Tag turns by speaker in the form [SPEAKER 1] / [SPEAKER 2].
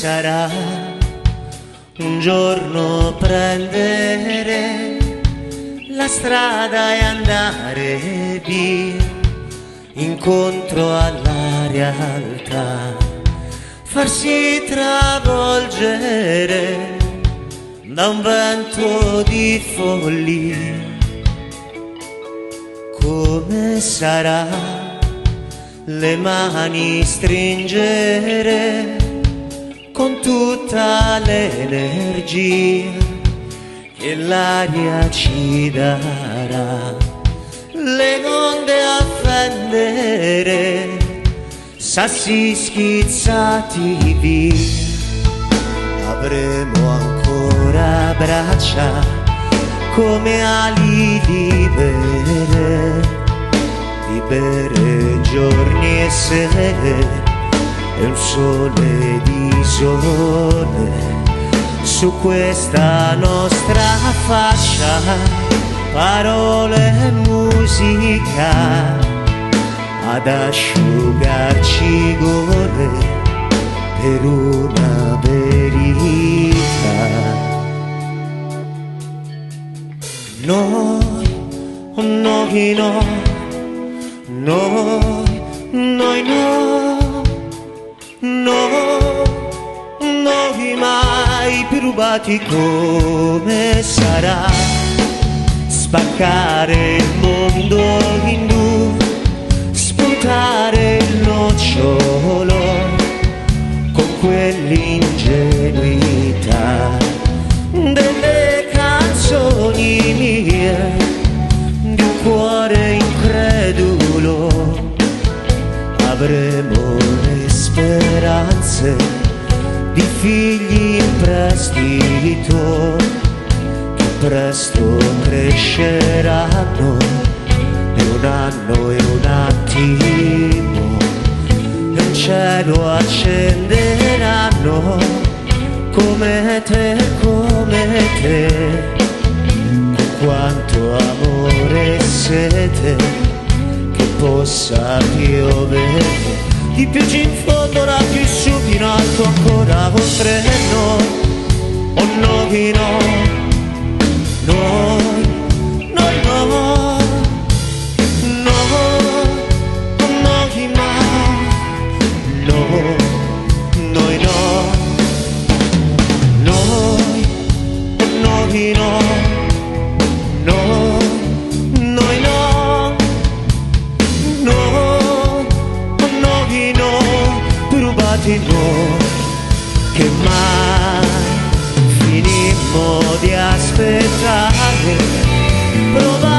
[SPEAKER 1] sarà un giorno prendere la strada e andare via incontro alla realtà, farsi travolgere da un vento di follia. Come sarà le mani stringere con tutta l'energia che l'aria ci darà, le onde affendere, sassi schizzati via. Avremo ancora braccia come ali libere, libere giorni e sere, e un sole di sole su questa nostra faccia, parole e musica ad asciugarci gole per una verità. Noi no, noi mai più rubati. Come sarà spaccare il mondo in due, spuntare il nocciolo con quell'ingenuità delle canzoni mie, di un cuore incredulo. Avremo le speranze di figli in prestito che presto cresceranno, e un anno e un attimo e il cielo accenderanno come te, con quanto amore e sete che possa piovere di più giù in fondo, là più su, più in alto ancora oltre noi. Oh noi no, noi no, noi mai, noi no, noi no, noi no, rubati noi, che mai finimmo di aspettare, provare